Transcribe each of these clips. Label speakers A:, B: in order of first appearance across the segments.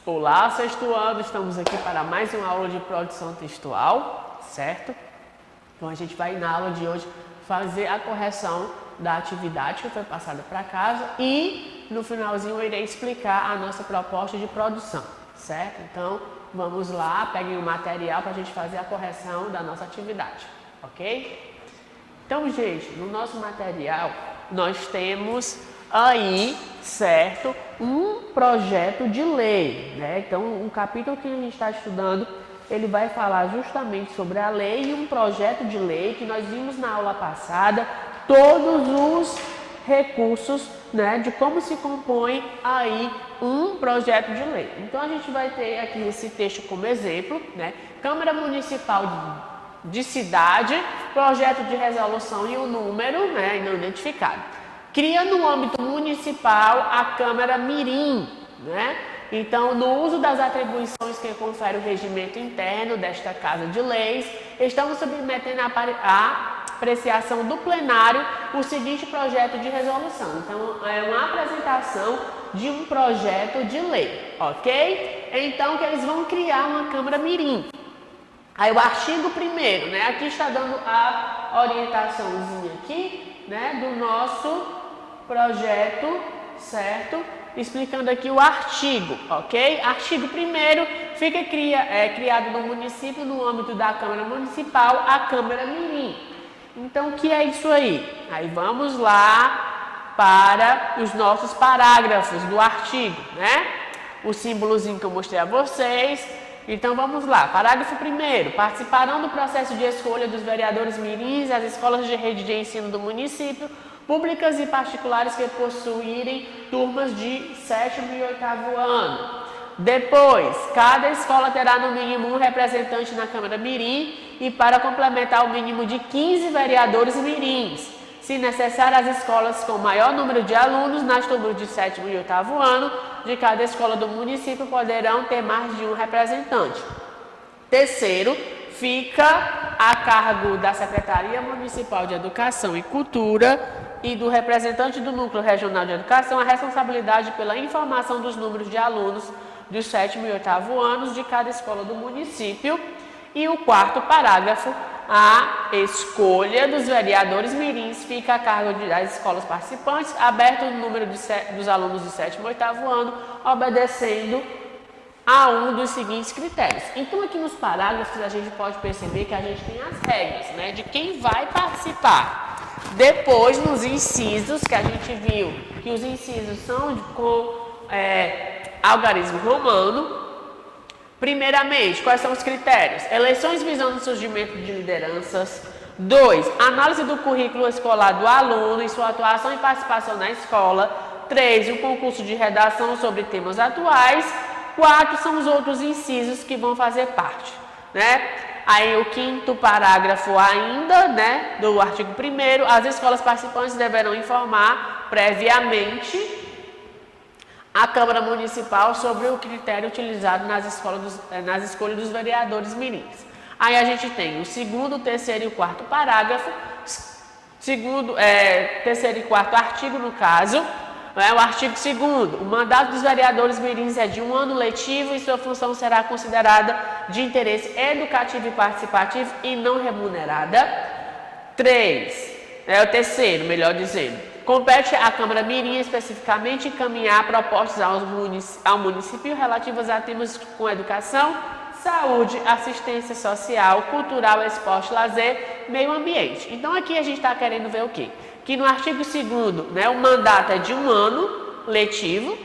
A: Olá, sexto ano, estamos aqui para mais uma aula de produção textual, certo? Então a gente vai na aula de hoje fazer a correção da atividade que foi passada para casa e no finalzinho eu irei explicar a nossa proposta de produção, certo? Então vamos lá, peguem o material para a gente fazer a correção da nossa atividade, ok? Então, gente, no nosso material nós temos aí, certo, um projeto de lei, né? Então, o capítulo que a gente está estudando, ele vai falar justamente sobre a lei e um projeto de lei que nós vimos na aula passada, todos os recursos, né, de como se compõe aí um projeto de lei. Então, a gente vai ter aqui esse texto como exemplo, né? Câmara Municipal de cidade, projeto de resolução e o número, né, não identificado. Cria no âmbito municipal a Câmara Mirim, né? Então, no uso das atribuições que confere o regimento interno desta Casa de Leis, estamos submetendo à apreciação do plenário o seguinte projeto de resolução. Então, é uma apresentação de um projeto de lei, ok? Então, que eles vão criar uma Câmara Mirim. Aí o artigo 1º, né? Aqui está dando a orientaçãozinha aqui, né? Do nosso projeto, certo? Explicando aqui o artigo, ok? Artigo 1º, fica criado no município, no âmbito da Câmara Municipal, a Câmara Mirim. Então, o que é isso aí? Aí vamos lá para os nossos parágrafos do artigo, né? O símbolozinho que eu mostrei a vocês. Então vamos lá, parágrafo 1º, participarão do processo de escolha dos vereadores mirins as escolas de rede de ensino do município, públicas e particulares que possuírem turmas de 7º e 8º ano. Depois, cada escola terá no mínimo um representante na Câmara Mirim e para complementar o mínimo de 15 vereadores mirins. Se necessário, as escolas com maior número de alunos nas turmas de 7º e 8º ano de cada escola do município poderão ter mais de um representante. Terceiro, fica a cargo da Secretaria Municipal de Educação e Cultura e do representante do Núcleo Regional de Educação a responsabilidade pela informação dos números de alunos dos 7º e 8º anos de cada escola do município. E o quarto parágrafo, a escolha dos vereadores mirins fica a cargo das escolas participantes, aberto o número dos alunos do 7º e 8º ano, obedecendo a um dos seguintes critérios. Então, aqui nos parágrafos, a gente pode perceber que a gente tem as regras, né, de quem vai participar. Depois, nos incisos, que a gente viu que os incisos são com algarismo romano. Primeiramente, quais são os critérios? Eleições visando o surgimento de lideranças. 2. Análise do currículo escolar do aluno e sua atuação e participação na escola. 3. O concurso de redação sobre temas atuais. 4. São os outros incisos que vão fazer parte, né? Aí o quinto parágrafo ainda, né, do artigo 1º, as escolas participantes deverão informar previamente a Câmara Municipal sobre o critério utilizado nas escolhas dos vereadores mirins. Aí a gente tem o 2º, 3º e o 4º parágrafo, terceiro e quarto artigo no caso, o artigo 2º, o mandato dos vereadores mirins é de 1 ano letivo e sua função será considerada de interesse educativo e participativo e não remunerada. 3, o terceiro, melhor dizendo. Compete à Câmara Mirim especificamente encaminhar propostas ao município relativas a temas com educação, saúde, assistência social, cultural, esporte, lazer, meio ambiente. Então aqui a gente está querendo ver o quê? Que no artigo 2º, né, o mandato é de 1 ano letivo.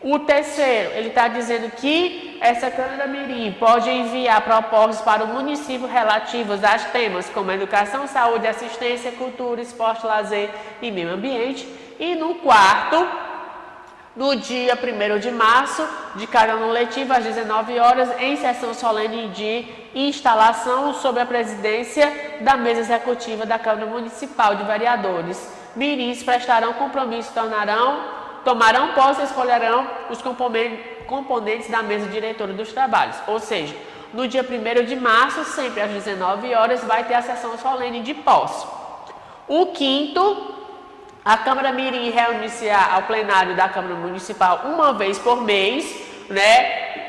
A: O terceiro, ele está dizendo que essa Câmara Mirim pode enviar propostas para o município relativas a temas como educação, saúde, assistência, cultura, esporte, lazer e meio ambiente. E no quarto, no dia 1º de março, de cada ano letivo, às 19 horas, em sessão solene de instalação sob a presidência da mesa executiva da Câmara Municipal de Vereadores. Mirins prestarão compromisso e tomarão posse e escolherão os componentes da mesa diretora dos trabalhos. Ou seja, no dia 1º de março, sempre às 19 horas, vai ter a sessão solene de posse. O quinto, a Câmara Mirim reunir-se ao plenário da Câmara Municipal uma vez por mês, né?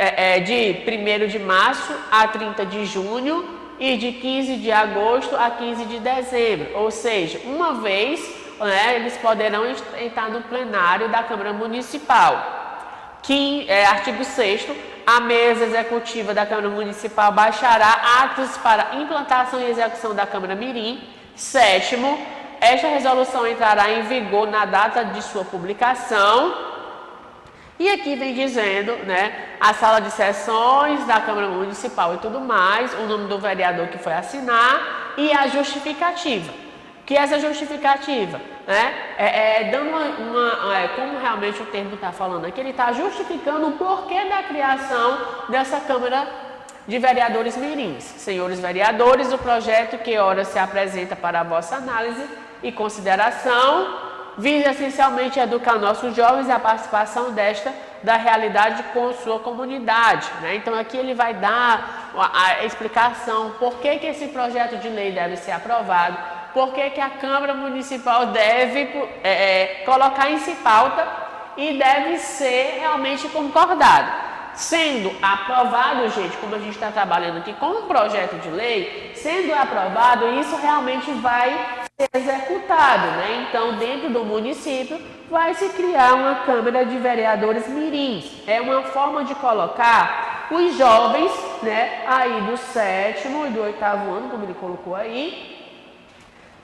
A: De 1º de março a 30 de junho e de 15 de agosto a 15 de dezembro. Ou seja, uma vez, né, eles poderão entrar no plenário da Câmara Municipal. Artigo 6º, a mesa executiva da Câmara Municipal baixará atos para implantação e execução da Câmara Mirim. 7º, esta resolução entrará em vigor na data de sua publicação. E aqui vem dizendo, né, a sala de sessões da Câmara Municipal e tudo mais, o nome do vereador que foi assinar e a justificativa. Que essa justificativa, né, dando como realmente o termo está falando aqui, ele está justificando o porquê da criação dessa Câmara de Vereadores Mirins. Senhores vereadores, o projeto que ora se apresenta para a vossa análise e consideração visa essencialmente educar nossos jovens a participação da realidade com sua comunidade, né? Então aqui ele vai dar a explicação por que esse projeto de lei deve ser aprovado, por que a Câmara Municipal deve colocar em si pauta e deve ser realmente concordado. Sendo aprovado, gente, como a gente está trabalhando aqui com um projeto de lei, sendo aprovado, isso realmente vai ser executado, né? Então, dentro do município, vai se criar uma Câmara de Vereadores Mirins. É uma forma de colocar os jovens, né, aí do 7º e do 8º ano, como ele colocou aí,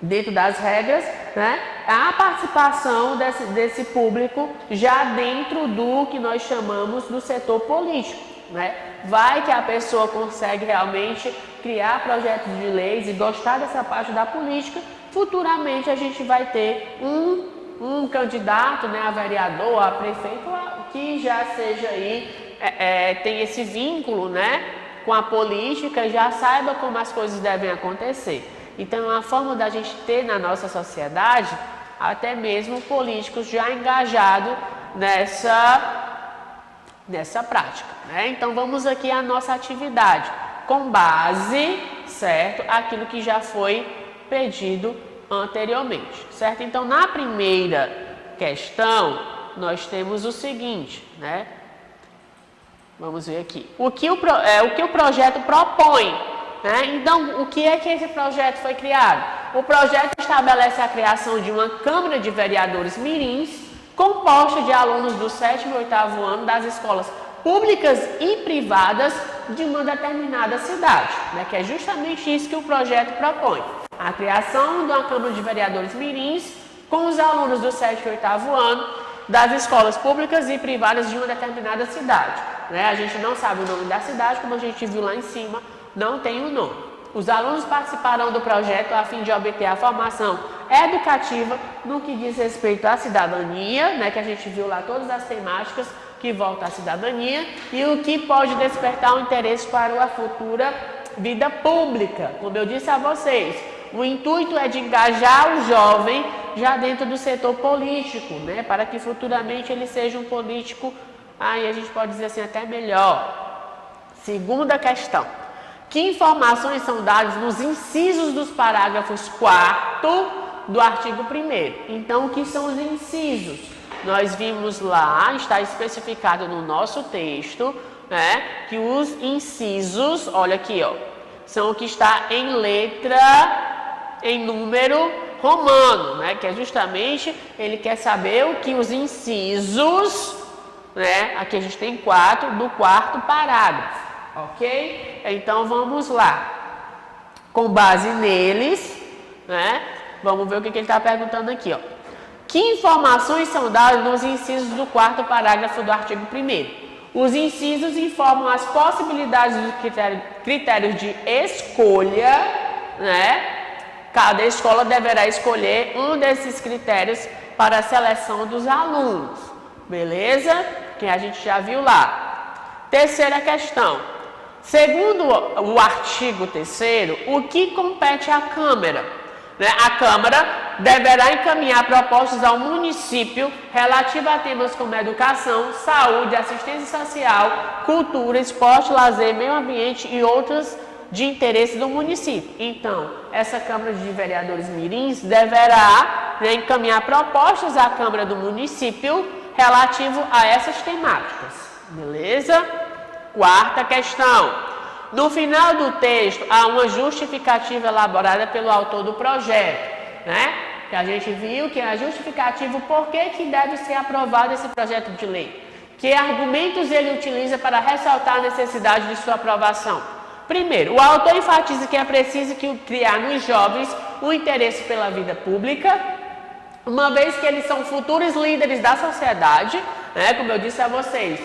A: dentro das regras, né, a participação desse público já dentro do que nós chamamos do setor político, né? Vai que a pessoa consegue realmente criar projetos de leis e gostar dessa parte da política, futuramente a gente vai ter um candidato, né, a vereador, a prefeito, que já seja aí, tem esse vínculo, né, com a política, já saiba como as coisas devem acontecer. Então, é uma forma da gente ter na nossa sociedade, até mesmo políticos já engajados nessa prática, né? Então, vamos aqui à nossa atividade, com base, certo, aquilo que já foi pedido anteriormente, certo? Então, na primeira questão, nós temos o seguinte, né? Vamos ver aqui. O que o projeto propõe, né? Então, o que é que esse projeto foi criado? O projeto estabelece a criação de uma Câmara de Vereadores Mirins, composta de alunos do 7º e 8º ano das escolas públicas e privadas de uma determinada cidade, né? Que é justamente isso que o projeto propõe. A criação de uma Câmara de Vereadores Mirins com os alunos do 7º e 8º ano das escolas públicas e privadas de uma determinada cidade, né? A gente não sabe o nome da cidade, como a gente viu lá em cima, não tem o nome. Os alunos participarão do projeto a fim de obter a formação educativa no que diz respeito à cidadania, né, que a gente viu lá todas as temáticas que voltam à cidadania, e o que pode despertar o interesse para a futura vida pública. Como eu disse a vocês, o intuito é de engajar o jovem já dentro do setor político, né, para que futuramente ele seja um político, aí a gente pode dizer assim, até melhor. Segunda questão. Que informações são dadas nos incisos dos parágrafos 4º do artigo 1º? Então, o que são os incisos? Nós vimos lá, está especificado no nosso texto, né, que os incisos, olha aqui, ó, são o que está em número romano, né, que é justamente, ele quer saber o que os incisos, né, aqui a gente tem 4, do 4º parágrafo. Ok? Então vamos lá. Com base neles, né? Vamos ver o que ele está perguntando aqui, ó. Que informações são dadas nos incisos do 4º parágrafo do artigo 1º? Os incisos informam as possibilidades dos critérios de escolha, né? Cada escola deverá escolher um desses critérios para a seleção dos alunos. Beleza? Que a gente já viu lá. Terceira questão. Segundo o artigo 3º, o que compete à Câmara? Né? A Câmara deverá encaminhar propostas ao município relativas a temas como educação, saúde, assistência social, cultura, esporte, lazer, meio ambiente e outras de interesse do município. Então, essa Câmara de Vereadores Mirins deverá, né, encaminhar propostas à Câmara do município relativo a essas temáticas. Beleza? Quarta questão. No final do texto, há uma justificativa elaborada pelo autor do projeto, né? Que a gente viu que é a justificativa por que deve ser aprovado esse projeto de lei. Que argumentos ele utiliza para ressaltar a necessidade de sua aprovação? Primeiro, o autor enfatiza que é preciso criar nos jovens o interesse pela vida pública, uma vez que eles são futuros líderes da sociedade, né? Como eu disse a vocês,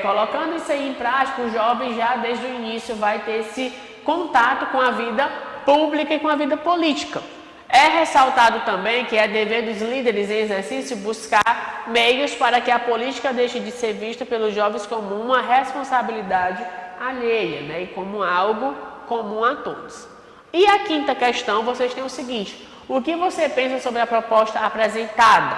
A: colocando isso aí em prática, o jovem já desde o início vai ter esse contato com a vida pública e com a vida política. É ressaltado também que é dever dos líderes em exercício buscar meios para que a política deixe de ser vista pelos jovens como uma responsabilidade alheia, né? E como algo comum a todos. E a quinta questão, vocês têm o seguinte: o que você pensa sobre a proposta apresentada?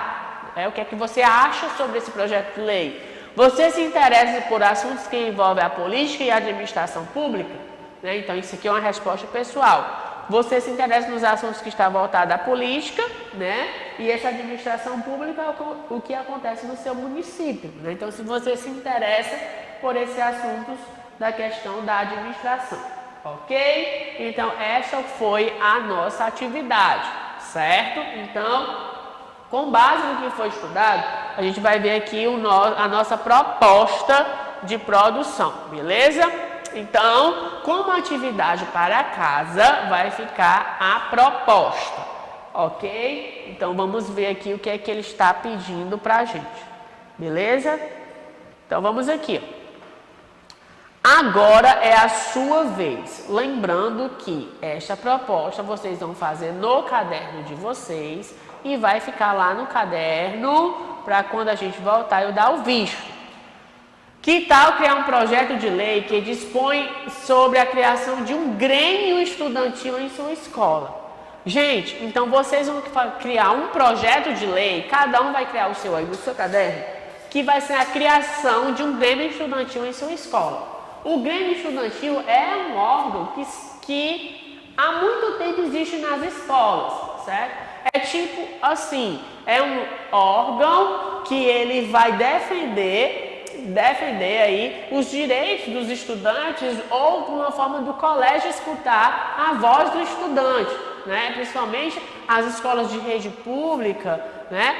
A: O que é que você acha sobre esse projeto de lei? Você se interessa por assuntos que envolvem a política e a administração pública? Né? Então, isso aqui é uma resposta pessoal. Você se interessa nos assuntos que estão voltados à política, né? E essa administração pública é o que acontece no seu município. Né? Então, se você se interessa por esses assuntos da questão da administração, ok? Então, essa foi a nossa atividade, certo? Então, com base no que foi estudado, a gente vai ver aqui a nossa proposta de produção, beleza? Então, como atividade para casa, vai ficar a proposta, ok? Então, vamos ver aqui o que é que ele está pedindo para a gente, beleza? Então, vamos aqui. Agora é a sua vez. Lembrando que esta proposta vocês vão fazer no caderno de vocês e vai ficar lá no caderno para quando a gente voltar eu dar o visto. Que tal criar um projeto de lei que dispõe sobre a criação de um grêmio estudantil em sua escola? Gente, então vocês vão criar um projeto de lei, cada um vai criar o seu aí no seu caderno, que vai ser a criação de um grêmio estudantil em sua escola. O grêmio estudantil é um órgão que há muito tempo existe nas escolas, certo? É tipo assim, é um órgão que ele vai defender aí os direitos dos estudantes ou de uma forma do colégio escutar a voz do estudante, né? Principalmente as escolas de rede pública, né?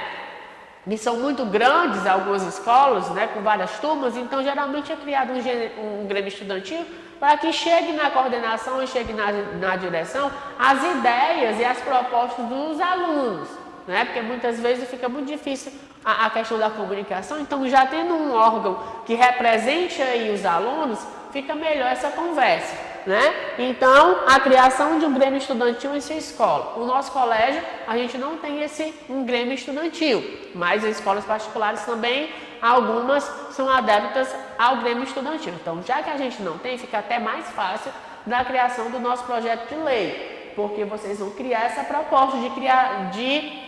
A: Que são muito grandes, algumas escolas, né, com várias turmas, então geralmente é criado um grêmio estudantil para que chegue na coordenação e chegue na direção as ideias e as propostas dos alunos, né, porque muitas vezes fica muito difícil a questão da comunicação, então já tendo um órgão que represente aí os alunos, fica melhor essa conversa, né? Então, a criação de um grêmio estudantil em sua escola. O nosso colégio, a gente não tem um grêmio estudantil, mas as escolas particulares também, algumas são adeptas ao grêmio estudantil. Então, já que a gente não tem, fica até mais fácil da criação do nosso projeto de lei, porque vocês vão criar essa proposta de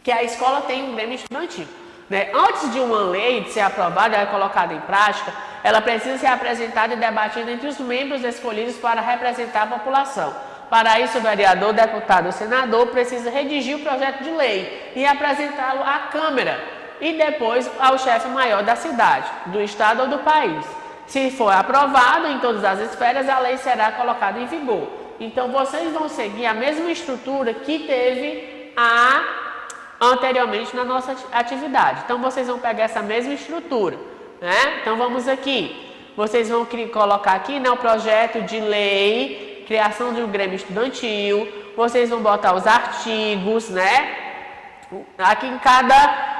A: que a escola tem um grêmio estudantil. Né? Antes de uma lei ser aprovada e colocada em prática, ela precisa ser apresentada e debatida entre os membros escolhidos para representar a população. Para isso, o vereador, deputado ou senador precisa redigir o projeto de lei e apresentá-lo à Câmara e depois ao chefe maior da cidade, do estado ou do país. Se for aprovado em todas as esferas, a lei será colocada em vigor. Então, vocês vão seguir a mesma estrutura que teve anteriormente na nossa atividade. Então, vocês vão pegar essa mesma estrutura, né? Então, vamos aqui. Vocês vão colocar aqui, né, o projeto de lei, criação de um grêmio estudantil. Vocês vão botar os artigos, né? Aqui em cada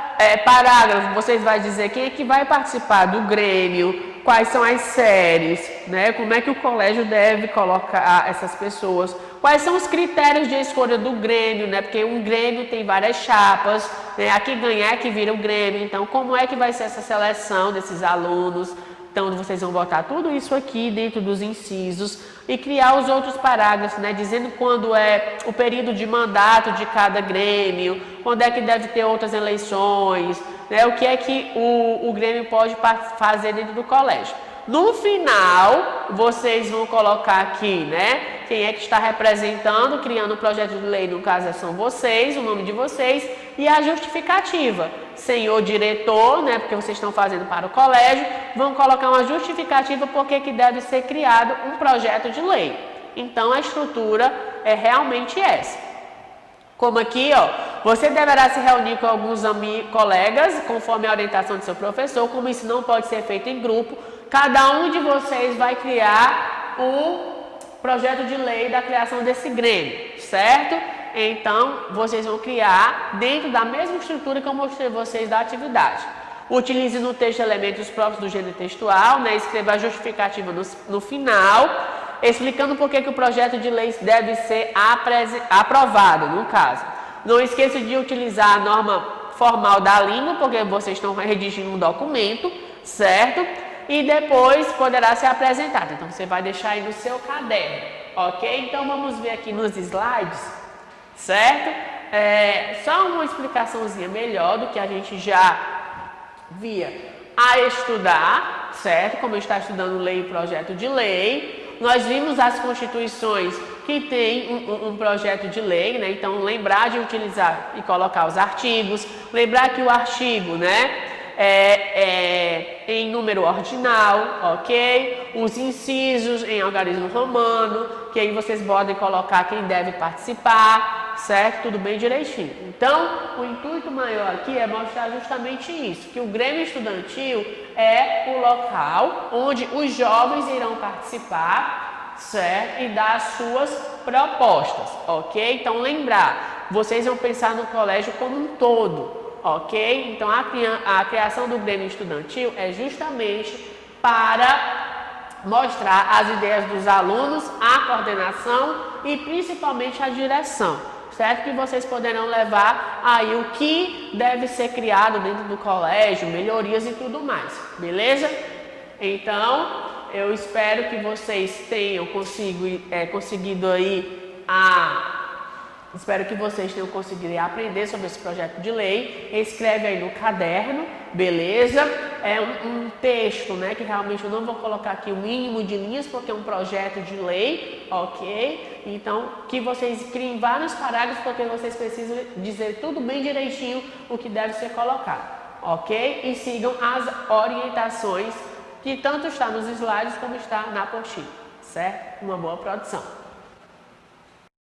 A: parágrafo, vocês vão dizer quem é que vai participar do grêmio, quais são as séries, né? Como é que o colégio deve colocar essas pessoas, quais são os critérios de escolha do grêmio, né? Porque um grêmio tem várias chapas, né? Aqui ganhar que vira o grêmio, então como é que vai ser essa seleção desses alunos? Então vocês vão botar tudo isso aqui dentro dos incisos e criar os outros parágrafos, né? Dizendo quando é o período de mandato de cada grêmio, quando é que deve ter outras eleições, né? O que é que o grêmio pode fazer dentro do colégio. No final, vocês vão colocar aqui, né? Quem é que está representando, criando o projeto de lei, no caso são vocês, o nome de vocês, e a justificativa. Senhor diretor, né, porque vocês estão fazendo para o colégio, vão colocar uma justificativa porque que deve ser criado um projeto de lei. Então, a estrutura é realmente essa. Como aqui, ó, você deverá se reunir com alguns colegas, conforme a orientação do seu professor. Como isso não pode ser feito em grupo, cada um de vocês vai criar o projeto de lei da criação desse Grêmio, certo? Então, vocês vão criar dentro da mesma estrutura que eu mostrei vocês da atividade. Utilize no texto elementos próprios do gênero textual, né? Escreva a justificativa no final, explicando por que o projeto de lei deve ser aprovado, no caso. Não esqueça de utilizar a norma formal da língua, porque vocês estão redigindo um documento, certo? E depois poderá ser apresentado. Então, você vai deixar aí no seu caderno, ok? Então, vamos ver aqui nos slides, certo? Só uma explicaçãozinha melhor do que a gente já via a estudar, certo? Como está estudando lei e projeto de lei. Nós vimos as constituições que tem um projeto de lei, né? Então, lembrar de utilizar e colocar os artigos. Lembrar que o artigo, né? Em número ordinal, ok? Os incisos em algarismo romano, que aí vocês podem colocar quem deve participar, certo? Tudo bem direitinho. Então, o intuito maior aqui é mostrar justamente isso, que o Grêmio Estudantil é o local onde os jovens irão participar, certo? E dar as suas propostas, ok? Então, lembrar, vocês vão pensar no colégio como um todo. Ok? Então, a criação do Grêmio Estudantil é justamente para mostrar as ideias dos alunos, a coordenação e principalmente a direção, certo? Que vocês poderão levar aí o que deve ser criado dentro do colégio, melhorias e tudo mais, beleza? Então, eu espero que vocês tenham conseguido aí Espero que vocês tenham conseguido aprender sobre esse projeto de lei. Escreve aí no caderno, beleza? É um texto, né, que realmente eu não vou colocar aqui o mínimo de linhas, porque é um projeto de lei, ok? Então, que vocês criem vários parágrafos, porque vocês precisam dizer tudo bem direitinho o que deve ser colocado, ok? E sigam as orientações que tanto está nos slides como está na apostila, certo? Uma boa produção.